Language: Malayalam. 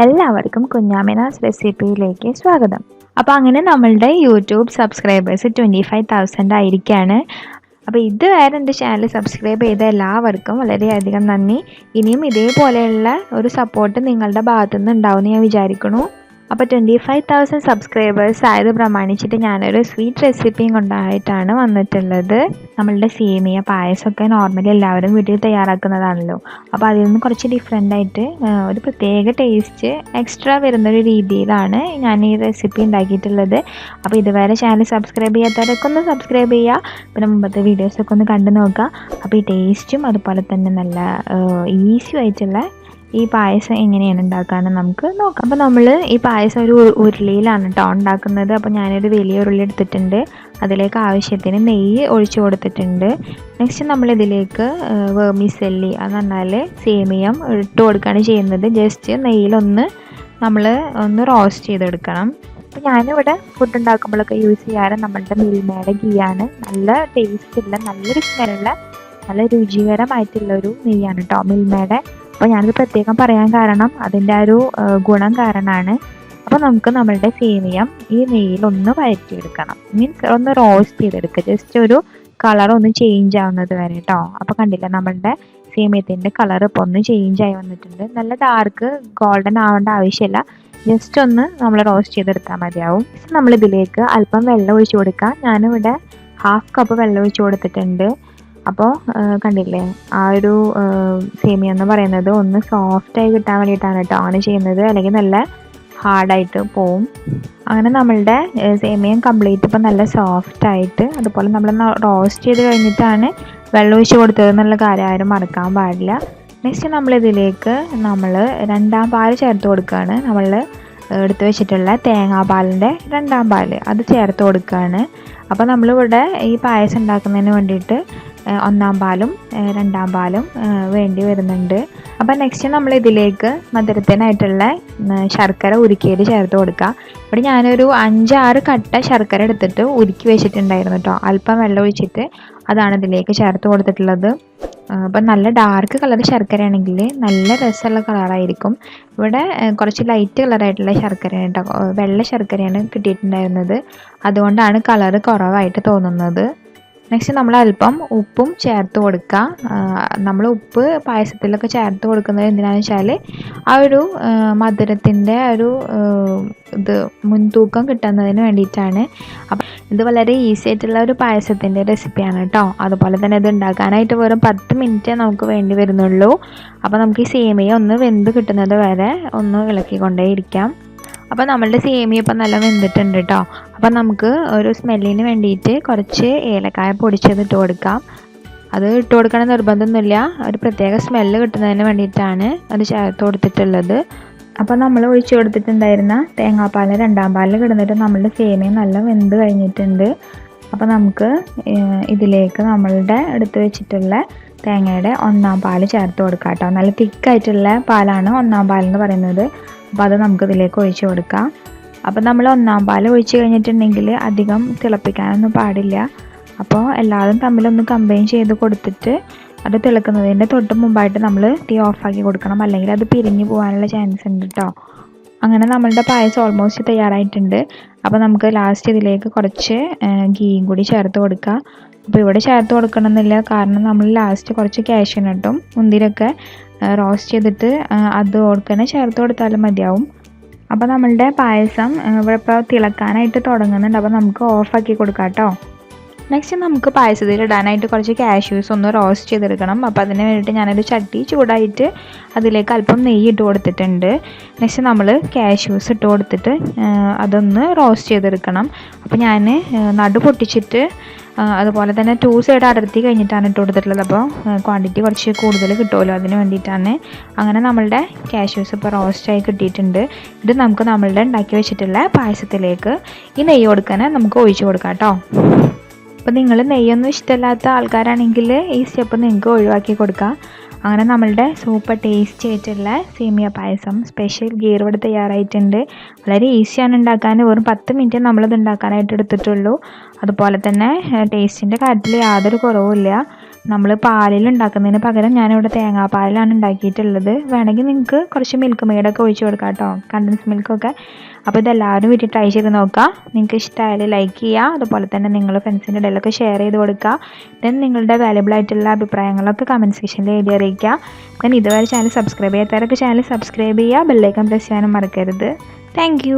എല്ലാവർക്കും കുഞ്ഞാമിനാസ് റെസിപ്പിയിലേക്ക് സ്വാഗതം. അപ്പോൾ അങ്ങനെ നമ്മളുടെ യൂട്യൂബ് സബ്സ്ക്രൈബേഴ്സ് 25,000 ആയിരിക്കുകയാണ്. അപ്പോൾ ഇതുവരെ എൻ്റെ ചാനൽ സബ്സ്ക്രൈബ് ചെയ്ത എല്ലാവർക്കും വളരെയധികം നന്ദി. ഇനിയും ഇതേപോലെയുള്ള ഒരു സപ്പോർട്ട് നിങ്ങളുടെ ഭാഗത്തുനിന്ന് ഉണ്ടാവുമെന്ന് ഞാൻ വിചാരിക്കുന്നു. അപ്പോൾ 25,000 സബ്സ്ക്രൈബേഴ്സ് ആയത് പ്രമാണിച്ചിട്ട് ഞാനൊരു സ്വീറ്റ് റെസിപ്പിയും കൊണ്ടായിട്ടാണ് വന്നിട്ടുള്ളത്. നമ്മളുടെ സേമിയ പായസമൊക്കെ നോർമലി എല്ലാവരും വീട്ടിൽ തയ്യാറാക്കുന്നതാണല്ലോ. അപ്പോൾ അതിൽ നിന്ന് കുറച്ച് ഡിഫറെൻ്റായിട്ട് ഒരു പ്രത്യേക ടേസ്റ്റ് എക്സ്ട്രാ വരുന്നൊരു രീതിയിലാണ് ഞാൻ ഈ റെസിപ്പി ഉണ്ടാക്കിയിട്ടുള്ളത്. അപ്പോൾ ഇതുവരെ ചാനൽ സബ്സ്ക്രൈബ് ചെയ്യാത്തവരൊക്കെ ഒന്ന് സബ്സ്ക്രൈബ് ചെയ്യുക. പിന്നെ മുമ്പത്തെ വീഡിയോസൊക്കെ ഒന്ന് കണ്ടു നോക്കുക. അപ്പോൾ ഈ ടേസ്റ്റും അതുപോലെ തന്നെ നല്ല ഈസി ആയിട്ടുള്ള ഈ പായസം എങ്ങനെയാണ് ഉണ്ടാക്കാമെന്ന് നമുക്ക് നോക്കാം. അപ്പോൾ നമ്മൾ ഈ പായസം ഒരു ഉരുളിയിലാണ് കേട്ടോ ഉണ്ടാക്കുന്നത്. അപ്പോൾ ഞാനൊരു വലിയ ഉരുളി എടുത്തിട്ടുണ്ട്. അതിലേക്ക് ആവശ്യത്തിന് നെയ്യ് ഒഴിച്ചു കൊടുത്തിട്ടുണ്ട്. നെക്സ്റ്റ് നമ്മളിതിലേക്ക് വെർമിസെല്ലി എന്ന് പറഞ്ഞാൽ സേമിയം ഇട്ട് കൊടുക്കുകയാണ് ചെയ്യുന്നത്. ജസ്റ്റ് നെയ്യിലൊന്ന് നമ്മൾ റോസ്റ്റ് ചെയ്തെടുക്കണം. അപ്പോൾ ഞാനിവിടെ ഫുഡ് ഉണ്ടാക്കുമ്പോഴൊക്കെ യൂസ് ചെയ്യാറ് നമ്മളുടെ മിൽമയുടെ ഗീയാണ്. നല്ല ടേസ്റ്റുള്ള നല്ലൊരു സ്മെല്ലുള്ള നല്ല രുചികരമായിട്ടുള്ളൊരു നെയ്യാണ് കേട്ടോ മിൽമയുടെ. അപ്പോൾ ഞാനിത് പ്രത്യേകം പറയാൻ കാരണം അതിൻ്റെ ആ ഒരു ഗുണം കാരണമാണ്. അപ്പോൾ നമുക്ക് നമ്മളുടെ സേമിയം ഈ നെയ്യിലൊന്ന് വഴറ്റിയെടുക്കണം. മീൻസ് ഒന്ന് റോസ്റ്റ് ചെയ്തെടുക്കുക. ജസ്റ്റ് ഒരു കളർ ഒന്ന് ചേഞ്ച് ആവുന്നത് വരെ കേട്ടോ. അപ്പോൾ കണ്ടില്ല നമ്മളുടെ സേമിയത്തിൻ്റെ കളർ ഇപ്പോൾ ഒന്ന് ചേഞ്ച് ആയി വന്നിട്ടുണ്ട്. നല്ല ഡാർക്ക് ഗോൾഡൻ ആവേണ്ട ആവശ്യമില്ല. ജസ്റ്റ് ഒന്ന് നമ്മൾ റോസ്റ്റ് ചെയ്തെടുത്താൽ മതിയാവും. നമ്മളിതിലേക്ക് അല്പം വെള്ളം ഒഴിച്ച് കൊടുക്കുക. ഞാനിവിടെ 1/2 കപ്പ് വെള്ളം ഒഴിച്ച് കൊടുത്തിട്ടുണ്ട്. അപ്പോൾ കണ്ടില്ലേ ആ ഒരു സേമിയ എന്ന് പറയുന്നത് ഒന്ന് സോഫ്റ്റായി കിട്ടാൻ വേണ്ടിയിട്ടാണ് കേട്ടോ അങ്ങനെ ചെയ്യുന്നത്. അല്ലെങ്കിൽ നല്ല ഹാർഡായിട്ട് പോവും. അങ്ങനെ നമ്മളുടെ സേമിയം കംപ്ലീറ്റ് ഇപ്പം നല്ല സോഫ്റ്റായിട്ട് അതുപോലെ നമ്മൾ റോസ്റ്റ് ചെയ്ത് കഴിഞ്ഞിട്ടാണ് വെള്ളം ഒഴിച്ച് കൊടുത്തത് എന്നുള്ള കാര്യം ആരും മറക്കാൻ പാടില്ല. നെക്സ്റ്റ് നമ്മളിതിലേക്ക് നമ്മൾ 2ാം പാൽ ചേർത്ത് കൊടുക്കുകയാണ്. നമ്മൾ എടുത്ത് വെച്ചിട്ടുള്ള തേങ്ങാപ്പാലിൻ്റെ 2ാം പാൽ അത് ചേർത്ത് കൊടുക്കുകയാണ്. അപ്പോൾ നമ്മളിവിടെ ഈ പായസം ഉണ്ടാക്കുന്നതിന് വേണ്ടിയിട്ട് 1ാം പാലും 2ാം പാലും വേണ്ടി വരുന്നുണ്ട്. അപ്പോൾ നെക്സ്റ്റ് നമ്മൾ ഇതിലേക്ക് മധുരത്തിനായിട്ടുള്ള ശർക്കര ഉരുക്കിയത് ചേർത്ത് കൊടുക്കുക. ഇവിടെ ഞാനൊരു 5-6 കട്ട ശർക്കര എടുത്തിട്ട് ഉരുക്കി വെച്ചിട്ടുണ്ടായിരുന്നു കേട്ടോ. അല്പം വെള്ളം ഒഴിച്ചിട്ട് അതാണ് ഇതിലേക്ക് ചേർത്ത് കൊടുത്തിട്ടുള്ളത്. അപ്പം നല്ല ഡാർക്ക് കളർ ശർക്കരയാണെങ്കിൽ നല്ല രസമുള്ള കളറായിരിക്കും. ഇവിടെ കുറച്ച് ലൈറ്റ് കളറായിട്ടുള്ള ശർക്കരയാണ് കേട്ടോ, വെള്ള ശർക്കരയാണ് കിട്ടിയിട്ടുണ്ടായിരുന്നത്. അതുകൊണ്ടാണ് കളറ് കുറവായിട്ട് തോന്നുന്നത്. നെക്സ്റ്റ് നമ്മൾ അല്പം ഉപ്പും ചേർത്ത് കൊടുക്കുക. നമ്മൾ ഉപ്പ് പായസത്തിലൊക്കെ ചേർത്ത് കൊടുക്കുന്നത് എന്തിനാണെന്ന് വെച്ചാൽ ആ ഒരു മധുരത്തിൻ്റെ ഒരു ഇത് മുൻതൂക്കം കിട്ടുന്നതിന് വേണ്ടിയിട്ടാണ്. അപ്പം ഇത് വളരെ ഈസി ആയിട്ടുള്ള ഒരു പായസത്തിൻ്റെ റെസിപ്പിയാണ് കേട്ടോ. അതുപോലെ തന്നെ ഇത് ഉണ്ടാക്കാനായിട്ട് വെറും 10 മിനിറ്റ് നമുക്ക് വേണ്ടി വരുന്നുള്ളൂ. അപ്പോൾ നമുക്ക് ഈ സേമിയ ഒന്ന് വെന്ത് കിട്ടുന്നത് വരെ ഒന്ന് ഇളക്കിക്കൊണ്ടേ ഇരിക്കാം. അപ്പോൾ നമ്മളുടെ സേമിയ ഇപ്പം നല്ല വെന്തിട്ടുണ്ട് കേട്ടോ. അപ്പം നമുക്ക് ഒരു സ്മെല്ലിന് വേണ്ടിയിട്ട് കുറച്ച് ഏലക്കായ പൊടിച്ചത് ഇട്ട് കൊടുക്കാം. അത് ഇട്ട് കൊടുക്കണം നിർബന്ധമൊന്നുമില്ല, ഒരു പ്രത്യേക സ്മെല്ല് കിട്ടുന്നതിന് വേണ്ടിയിട്ടാണ് അത് ചേർത്ത് കൊടുത്തിട്ടുള്ളത്. അപ്പോൾ നമ്മൾ ഒഴിച്ചു കൊടുത്തിട്ടുണ്ടായിരുന്ന തേങ്ങാപ്പാൽ 2ാം പാലിൽ കിടന്നിട്ട് നമ്മളുടെ സേമിയ നല്ല വെന്ത് കഴിഞ്ഞിട്ടുണ്ട്. അപ്പോൾ നമുക്ക് ഇതിലേക്ക് നമ്മളുടെ എടുത്ത് വെച്ചിട്ടുള്ള തേങ്ങയുടെ 1ാം പാൽ ചേർത്ത് കൊടുക്കാം കേട്ടോ. നല്ല തിക്കായിട്ടുള്ള പാലാണ് 1ാം പാലെന്ന് പറയുന്നത്. അപ്പോൾ അത് നമുക്ക് ഇതിലേക്ക് ഒഴിച്ച് കൊടുക്കാം. അപ്പോൾ നമ്മൾ 1ാം പാൽ ഒഴിച്ച് കഴിഞ്ഞിട്ടുണ്ടെങ്കിൽ അധികം തിളപ്പിക്കാനൊന്നും പാടില്ല. അപ്പോൾ എല്ലാവരും തമ്മിലൊന്ന് കമ്പൈൻ ചെയ്ത് കൊടുത്തിട്ട് അത് തിളക്കുന്നതിൻ്റെ തൊട്ട് മുമ്പായിട്ട് നമ്മൾ തീ ഓഫാക്കി കൊടുക്കണം, അല്ലെങ്കിൽ അത് പിരിഞ്ഞു പോകാനുള്ള ചാൻസ് ഉണ്ട് കേട്ടോ. അങ്ങനെ നമ്മളുടെ പായസം ഓൾമോസ്റ്റ് തയ്യാറായിട്ടുണ്ട്. അപ്പോൾ നമുക്ക് ലാസ്റ്റ് ഇതിലേക്ക് കുറച്ച് ഗീയും കൂടി ചേർത്ത് കൊടുക്കുക. അപ്പോൾ ഇവിടെ ചേർത്ത് കൊടുക്കണമെന്നില്ല, കാരണം നമ്മൾ ലാസ്റ്റ് കുറച്ച് കാഷ്യൂനട്ടും മുന്തിരിയൊക്കെ റോസ്റ്റ് ചെയ്തിട്ട് അത് ഓർക്കനെ ചേർത്ത് കൊടുത്താലും മതിയാവും. അപ്പോൾ നമ്മളുടെ പായസം ഇവിടെ ഇപ്പോൾ തിളക്കാനായിട്ട് തുടങ്ങുന്നുണ്ട്. അപ്പോൾ നമുക്ക് ഓഫാക്കി കൊടുക്കാം കേട്ടോ. നെക്സ്റ്റ് നമുക്ക് പായസത്തിൽ ഇടാനായിട്ട് കുറച്ച് കാഷ്യൂസ് ഒന്ന് റോസ്റ്റ് ചെയ്തെടുക്കണം. അപ്പോൾ അതിന് വേണ്ടിയിട്ട് ഞാനൊരു ചട്ടി ചൂടായിട്ട് അതിലേക്ക് അല്പം നെയ്യ് ഇട്ട് കൊടുത്തിട്ടുണ്ട്. നെക്സ്റ്റ് നമ്മൾ കാഷ്യൂസ് ഇട്ട് കൊടുത്തിട്ട് അതൊന്ന് റോസ്റ്റ് ചെയ്തെടുക്കണം. അപ്പോൾ ഞാൻ നടു പൊട്ടിച്ചിട്ട് അതുപോലെ തന്നെ 2 സൈഡ് അടർത്തി കഴിഞ്ഞിട്ടാണ് ഇട്ട് കൊടുത്തിട്ടുള്ളത്. അപ്പോൾ ക്വാണ്ടിറ്റി കുറച്ച് കൂടുതൽ കിട്ടുമല്ലോ, അതിന് വേണ്ടിയിട്ടാണ്. അങ്ങനെ നമ്മളുടെ കാഷ്യൂസ് ഇപ്പോൾ റോസ്റ്റായി കിട്ടിയിട്ടുണ്ട്. ഇത് നമുക്ക് നമ്മളുടെ ഉണ്ടാക്കി വെച്ചിട്ടുള്ള പായസത്തിലേക്ക് ഈ നെയ്യ് കൊടുക്കാൻ നമുക്ക് ഒഴിച്ചു കൊടുക്കാം കേട്ടോ. അപ്പോൾ നിങ്ങൾ നെയ്യൊന്നും ഇഷ്ടമില്ലാത്ത ആൾക്കാരാണെങ്കിൽ ഈ സ്റ്റെപ്പ് നിങ്ങൾക്ക് ഒഴിവാക്കി കൊടുക്കാം. അങ്ങനെ നമ്മളുടെ സൂപ്പർ ടേസ്റ്റി ആയിട്ടുള്ള സേമിയ പായസം സ്പെഷ്യൽ ഗീർ ഇവിടെ തയ്യാറായിട്ടുണ്ട്. വളരെ ഈസിയാണ് ഉണ്ടാക്കാൻ. വെറും 10 മിനിറ്റ് നമ്മളിത് ഉണ്ടാക്കാനായിട്ട് എടുത്തിട്ടുള്ളൂ. അതുപോലെ തന്നെ ടേസ്റ്റിൻ്റെ കാര്യത്തിൽ യാതൊരു കുറവുമില്ല. നമ്മൾ പാലിൽ ഉണ്ടാക്കുന്നതിന് പകരം ഞാനിവിടെ തേങ്ങാപ്പാലിലാണ് ഉണ്ടാക്കിയിട്ടുള്ളത്. വേണമെങ്കിൽ നിങ്ങൾക്ക് കുറച്ച് മിൽക്ക് മെയ്ഡൊക്കെ ഒഴിച്ച് കൊടുക്കാം കേട്ടോ, കണ്ടൻസ് മിൽക്കൊക്കെ. അപ്പോൾ ഇതെല്ലാവരും വീട്ടിൽ ട്രൈ ചെയ്ത് നോക്കുക. നിങ്ങൾക്ക് ഇഷ്ടമായാലും ലൈക്ക് ചെയ്യുക, അതുപോലെ തന്നെ നിങ്ങൾ ഫ്രണ്ട്സിൻ്റെ ഇടയിലൊക്കെ ഷെയർ ചെയ്ത് കൊടുക്കുക. ദെൻ നിങ്ങളുടെ വാല്യുബിൾ ആയിട്ടുള്ള അഭിപ്രായങ്ങളൊക്കെ കമൻറ്റ് സെക്ഷനിൽ എഴുതി അറിയിക്കുക. ദെൻ ഇതുവരെ ചാനൽ സബ്സ്ക്രൈബ് ചെയ്യാത്തവരൊക്കെ ചാനൽ സബ്സ്ക്രൈബ് ചെയ്യുക, ബെല്ലൈക്കൺ പ്രസ് ചെയ്യാനും മറക്കരുത്. താങ്ക്